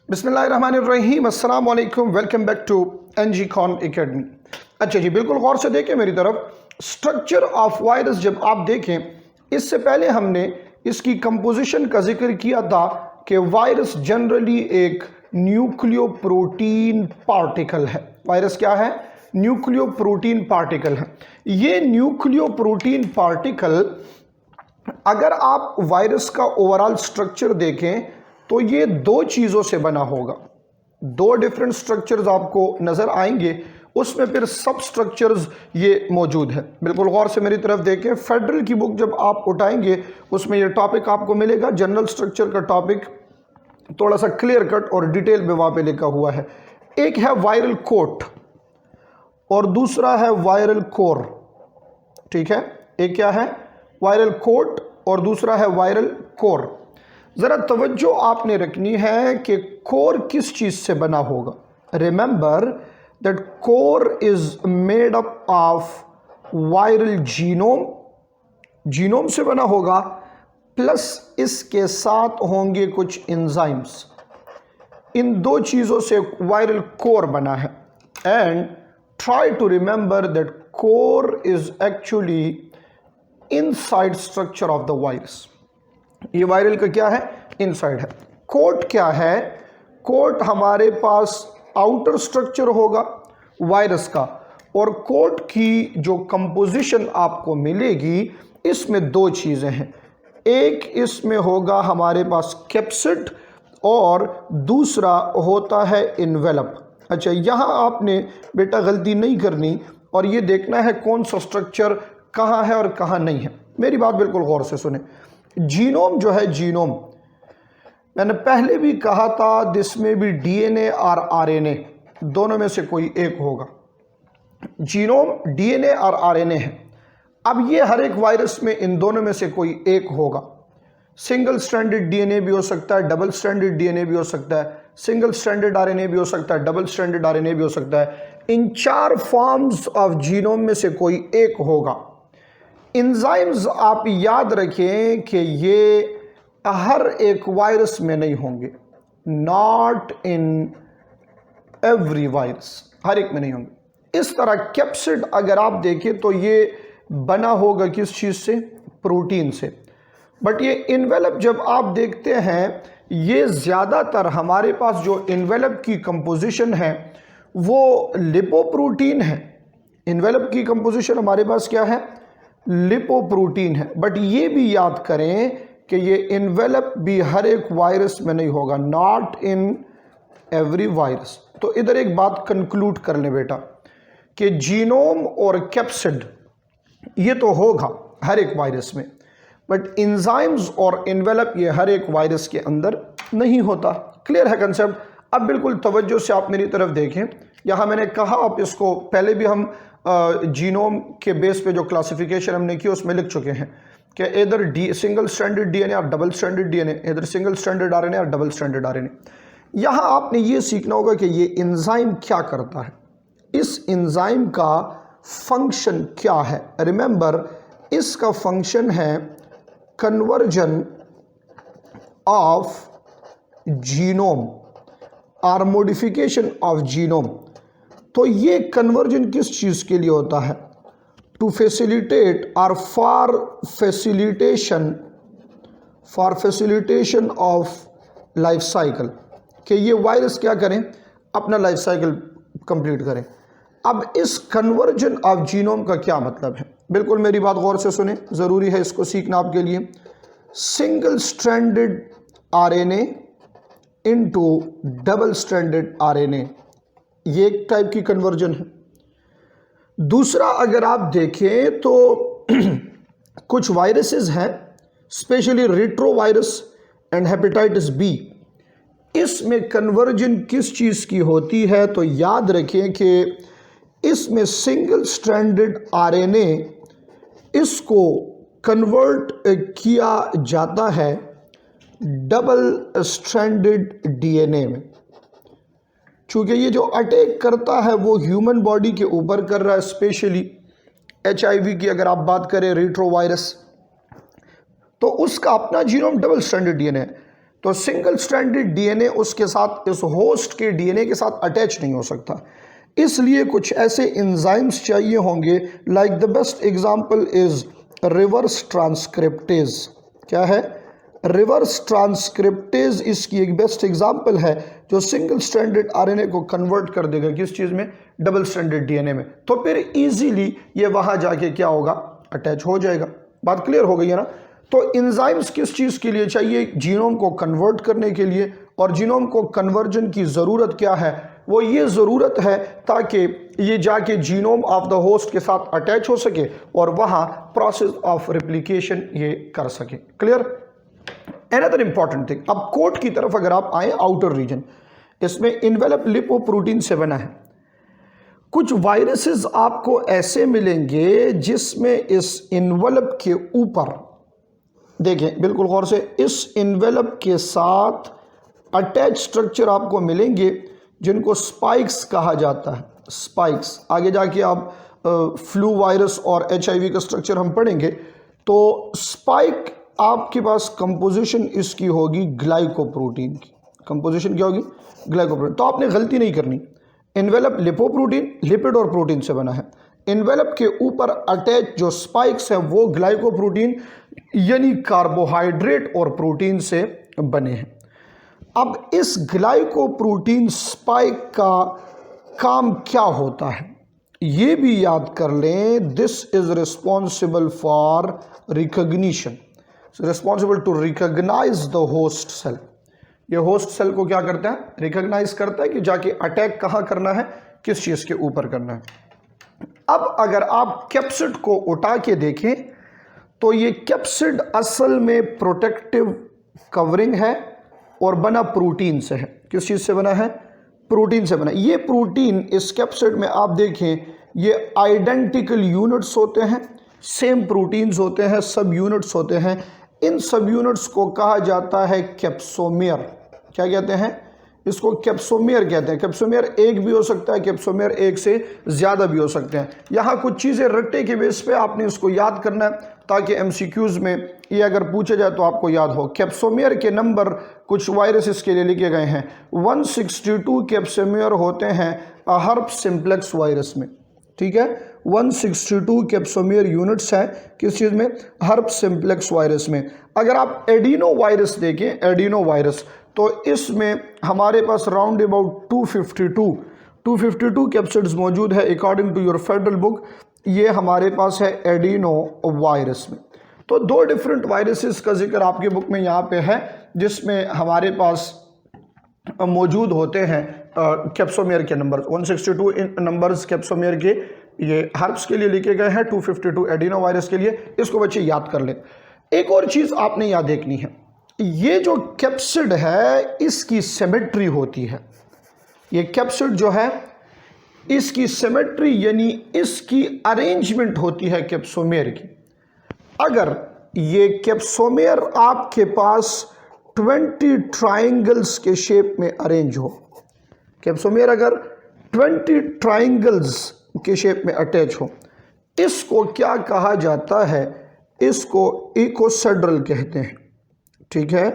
बिस्मिल्लाहिर्रहमानिर्रहीम, अस्सलाम वालेकुम, welcome back to NG con academy. अच्छा जी, बिल्कुल गौर से देखें मेरी तरफ। स्ट्रक्चर ऑफ वायरस जब आप देखें, इससे पहले हमने इसकी कंपोजिशन का जिक्र किया था कि वायरस जनरली एक न्यूक्लियो प्रोटीन पार्टिकल है। वायरस क्या है? न्यूक्लियो प्रोटीन पार्टिकल है। ये न्यूक्लियो प्रोटीन पार्टिकल, अगर आप वायरस का ओवरऑल स्ट्रक्चर देखें तो ये दो चीज़ों से बना होगा। दो डिफरेंट स्ट्रक्चर्स आपको नज़र आएंगे, उसमें फिर सब स्ट्रक्चर्स ये मौजूद है। बिल्कुल गौर से मेरी तरफ देखें। फेडरल की बुक जब आप उठाएंगे उसमें ये टॉपिक आपको मिलेगा। जनरल स्ट्रक्चर का टॉपिक थोड़ा सा क्लियर कट और डिटेल में वहाँ पे लिखा हुआ है। एक है वायरल कोट और दूसरा है वायरल कोर। ठीक है, एक क्या है? वायरल कोट और दूसरा है वायरल कोर। ज़रा तवज्जो आपने रखनी है कि कोर किस चीज़ से बना होगा। Remember that core is made up of viral genome. Genome से बना होगा, प्लस इसके साथ होंगे कुछ एंजाइम्स। इन दो चीज़ों से वायरल कोर बना है। And try to remember that core is actually inside structure of the virus. ये वायरल का क्या है? इनसाइड है। कोट क्या है? कोट हमारे पास आउटर स्ट्रक्चर होगा वायरस का, और कोट की जो कंपोजिशन आपको मिलेगी इसमें दो चीज़ें हैं। एक इसमें होगा हमारे पास कैप्सिड और दूसरा होता है इन्वेलप। अच्छा, यहाँ आपने बेटा गलती नहीं करनी और ये देखना है कौन सा स्ट्रक्चर कहाँ है और कहाँ नहीं है। मेरी बात बिल्कुल गौर से सुने। जीनोम जो है, जीनोम मैंने पहले भी कहा था, दिस में भी डीएनए और आरएनए दोनों में से कोई एक होगा। जीनोम डीएनए और आरएनए है। अब ये हर एक वायरस में इन दोनों में से कोई एक होगा। सिंगल स्ट्रैंडेड डीएनए भी हो सकता है, डबल स्ट्रैंडेड डीएनए भी हो सकता है, सिंगल स्ट्रैंडेड आरएनए भी हो सकता है, डबल स्ट्रैंडेड आरएनए भी हो सकता है। इन चार फॉर्म्स ऑफ जीनोम में से कोई एक होगा। एंजाइम्स आप याद रखें कि ये हर एक वायरस में नहीं होंगे। नॉट इन एवरी वायरस, हर एक में नहीं होंगे। इस तरह कैप्सिड अगर आप देखें तो ये बना होगा किस चीज़ से? प्रोटीन से। बट ये इन्वेलप जब आप देखते हैं, ये ज़्यादातर हमारे पास जो इन्वेलप की कंपोजिशन है वो लिपोप्रोटीन है। इन्वेलप की कंपोजिशन हमारे पास क्या है? लिपोप्रोटीन है। बट ये भी याद करें कि ये इन्वेलप भी हर एक वायरस में नहीं होगा। Not in every virus. तो इधर एक बात कंक्लूड कर लें बेटा कि जीनोम और कैप्सिड ये तो होगा हर एक वायरस में, बट एंजाइम्स और इन्वेलप ये हर एक वायरस के अंदर नहीं होता। क्लियर है कंसेप्ट? अब बिल्कुल तवज्जो से आप मेरी तरफ देखें। यहाँ मैंने कहा, आप इसको पहले भी हम जीनोम के बेस पे जो क्लासिफिकेशन हमने की उसमें लिख चुके हैं कि इधर सिंगल स्ट्रैंडेड डीएनए और डबल स्ट्रैंडेड डीएनए, इधर सिंगल स्ट्रैंडेड आरएनए और डबल स्ट्रैंडेड आरएनए। यहाँ आपने ये सीखना होगा कि ये एंजाइम क्या करता है, इस एंजाइम का फंक्शन क्या है। रिमेंबर, इसका फंक्शन है कन्वर्जन ऑफ जीनोम और मॉडिफिकेशन ऑफ जीनोम। तो ये कन्वर्जन किस चीज़ के लिए होता है? टू फैसिलिटेट और for facilitation of life cycle, कि ये वायरस क्या करें? अपना लाइफ साइकिल कंप्लीट करें। अब इस कन्वर्जन ऑफ जीनोम का क्या मतलब है? बिल्कुल मेरी बात गौर से सुने, ज़रूरी है इसको सीखना आपके लिए। Single stranded RNA into double stranded RNA, ये एक टाइप की कन्वर्जन है। दूसरा अगर आप देखें तो कुछ वायरसेस हैं, specially retrovirus and hepatitis B. इसमें कन्वर्जन किस चीज़ की होती है? तो याद रखें कि इसमें सिंगल स्ट्रैंडेड आरएनए इसको कन्वर्ट किया जाता है डबल स्ट्रैंडेड डीएनए में। चूँकि ये जो अटैक करता है वो ह्यूमन बॉडी के ऊपर कर रहा है, स्पेशली HIV की अगर आप बात करें, रेट्रोवायरस, तो उसका अपना जीनोम डबल स्ट्रैंडेड डीएनए है। तो सिंगल स्ट्रैंडेड डीएनए उसके साथ, इस होस्ट के डीएनए के साथ अटैच नहीं हो सकता, इसलिए कुछ ऐसे एंजाइम्स चाहिए होंगे। Like the best example is reverse transcriptase. क्या है? रिवर्स ट्रांसक्रिप्टेज इसकी एक बेस्ट एग्जांपल है, जो सिंगल स्ट्रैंडेड आरएनए को कन्वर्ट कर देगा किस चीज़ में? डबल स्ट्रैंडेड डीएनए में। तो फिर इजीली ये वहाँ जाके क्या होगा? अटैच हो जाएगा। बात क्लियर हो गई है ना? तो एंजाइम्स किस चीज़ के लिए चाहिए? जीनोम को कन्वर्ट करने के लिए। और जीनोम को कन्वर्जन की ज़रूरत क्या है? वो ये ज़रूरत है ताकि ये जाके जीनोम ऑफ द होस्ट के साथ अटैच हो सके और वहाँ प्रोसेस ऑफ रेप्लिकेशन ये कर सके। क्लियर? अनदर इंपॉर्टेंट थिंग, अब कोट की तरफ अगर आप आए, आउटर रीजन, इसमें इन्वेलप लिपोप्रोटीन से बना है। कुछ वायरसेस आपको ऐसे मिलेंगे जिसमें इस इन्वेलप के ऊपर, देखें बिल्कुल गौर से, इस इन्वेलप के साथ अटैच स्ट्रक्चर आपको मिलेंगे जिनको स्पाइक्स कहा जाता है। स्पाइक्स, आगे जाके आप फ्लू वायरस और HIV का स्ट्रक्चर हम पढ़ेंगे। तो स्पाइक आपके पास कंपोजिशन इसकी होगी ग्लाइकोप्रोटीन की। कंपोजिशन क्या होगी? ग्लाइकोप्रोटीन। तो आपने गलती नहीं करनी, इन्वेलप लिपोप्रोटीन, लिपिड और प्रोटीन से बना है। इन्वेलप के ऊपर अटैच जो स्पाइक्स हैं वो ग्लाइकोप्रोटीन यानी कार्बोहाइड्रेट और प्रोटीन से बने हैं। अब इस ग्लाइकोप्रोटीन स्पाइक का काम क्या होता है ये भी याद कर लें। This is responsible for recognition, responsible to recognise the host cell. ये होस्ट सेल को क्या करता है? रिकॉग्नाइज करता है कि जाके अटैक कहाँ करना है, किस चीज़ के ऊपर करना है। अब अगर आप कैप्सिड को उठा के देखें तो ये कैप्सिड असल में प्रोटेक्टिव कवरिंग है और बना प्रोटीन से है। किस चीज़ से बना है? प्रोटीन से बना। ये प्रोटीन इस कैप्सिड में आप देखें, ये आइडेंटिकल यूनिट्स होते हैं, सेम प्रोटीन्स होते हैं, सब यूनिट्स होते हैं। इन सब यूनिट्स को कहा जाता है कैप्सोमेयर। क्या कहते हैं? इसको कैप्सोमेयर कहते हैं। कैप्सोमेयर एक भी हो सकता है, कैप्सोमेयर एक से ज़्यादा भी हो सकते हैं। यहाँ कुछ चीज़ें रट्टे के बेस पे आपने इसको याद करना है ताकि MCQs में ये अगर पूछे जाए तो आपको याद हो। कैप्सोमेयर के नंबर कुछ वायरसेस के लिए लिखे गए हैं। 162 कैप्सोमेयर होते हैं हर्प्स सिम्प्लेक्स वायरस में। ठीक है, 162 कैप्सोमेयर यूनिट्स हैं किस चीज़ में? हर्प्स सिम्प्लेक्स वायरस में। अगर आप एडिनो वायरस देखें, एडिनो वायरस, तो इसमें हमारे पास राउंड अबाउट 252 कैप्सिड्स मौजूद है according to your federal book. ये हमारे पास है एडिनो वायरस में। तो दो डिफरेंट वायरसेस का जिक्र आपके बुक में यहाँ पे है जिसमें हमारे पास मौजूद होते हैं कैप्सोमेयर के नंबर 162 नंबर्स कैप्सोमेयर के ये हर्ब्स के लिए लिखे गए हैं, 252 एडिनो वायरस के लिए। इसको बच्चे याद कर लें। एक और चीज़ आपने याद देखनी है, ये जो कैप्सिड है इसकी सिमेट्री होती है। ये कैप्सिड जो है इसकी सिमेट्री यानी इसकी अरेंजमेंट होती है कैप्सोमेयर की। अगर ये कैप्सोमेयर आपके पास 20 ट्राइंगल्स के शेप में अरेंज हो, कैप्सोमेयर अगर 20 ट्राइंगल्स के शेप में अटैच हो, इसको क्या कहा जाता है? इसको इकोसेड्रल कहते हैं। ठीक है,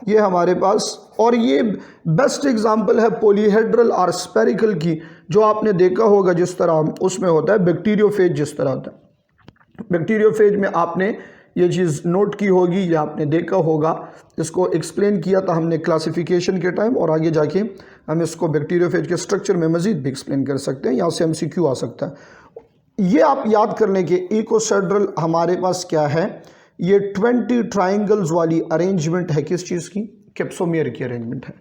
ये हमारे पास, और ये बेस्ट एग्जांपल है पॉलीहेड्रल और स्पेरिकल की, जो आपने देखा होगा जिस तरह उसमें होता है बैक्टीरियोफेज, जिस तरह होता है बैक्टीरियोफेज में आपने ये चीज़ नोट की होगी या आपने देखा होगा। इसको एक्सप्लेन किया था हमने क्लासिफिकेशन के टाइम, और आगे जाके हम इसको बैक्टीरियोफेज के स्ट्रक्चर में मज़ीद भी एक्सप्लेन कर सकते हैं। यहाँ से MCQ आ सकता है। ये आप याद कर लें कि इकोसेड्रल हमारे पास क्या है, ये 20 ट्राइंगल्स वाली अरेंजमेंट है। किस चीज़ की? कैप्सोमेयर की अरेंजमेंट है।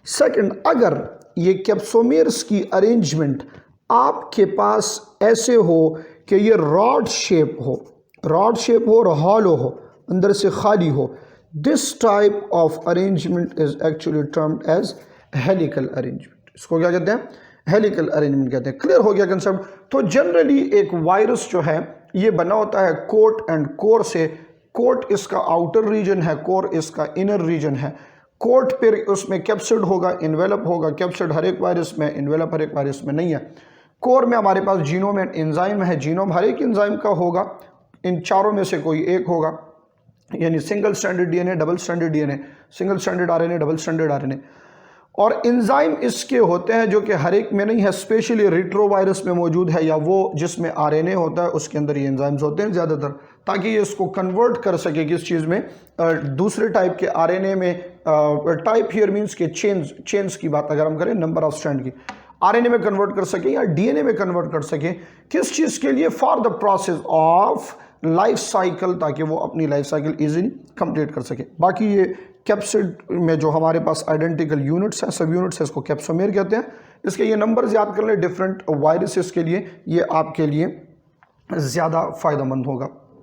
सेकंड, अगर ये कैप्सोमेयर्स की अरेंजमेंट आपके पास ऐसे हो कि ये रॉड शेप हो, रॉड शेप हो और हॉलो हो, अंदर से खाली हो, this type of arrangement is actually termed as helical arrangement. इसको क्या कहते हैं? हेलिकल अरेंजमेंट कहते हैं। क्लियर हो गया कंसेप्ट? तो जनरली एक वायरस जो है ये बना होता है कोट एंड कोर से। कोट इसका आउटर रीजन है, कोर इसका इनर रीजन है। कोट पर उसमें कैप्सिड होगा, इन्वेलप होगा। कैप्सिड हर एक वायरस में, इन्वेलप हर एक वायरस में नहीं है। कोर में हमारे पास जीनोम एंड एंजाइम है। जीनोम हर एक एंजाइम का होगा, इन चारों में से कोई एक होगा। यानी single stranded DNA, double stranded DNA, single stranded RNA, double stranded RNA. और एंजाइम इसके होते हैं जो कि हर एक में नहीं है, स्पेशली रेट्रोवायरस में मौजूद है, या वो जिसमें आरएनए होता है उसके अंदर ये एंजाइम्स होते हैं ज़्यादातर, ताकि ये इसको कन्वर्ट कर सके किस चीज़ में, दूसरे टाइप के आरएनए में। टाइप हियर मींस के चेन्स की बात अगर हम करें, नंबर ऑफ स्ट्रैंड की, आरएनए में कन्वर्ट कर सके या डीएनए में कन्वर्ट कर सके। किस चीज़ के लिए? For the process of life cycle, ताकि वो अपनी लाइफ साइकिल इजीली कंप्लीट कर सके। बाकी ये कैप्सिड में जो हमारे पास आइडेंटिकल यूनिट्स हैं, सब यूनिट्स हैं, इसको कैप्सोमेर कहते हैं। इसके ये नंबर्स याद कर लें डिफरेंट वायरसेस के लिए, ये आपके लिए ज़्यादा फ़ायदेमंद होगा।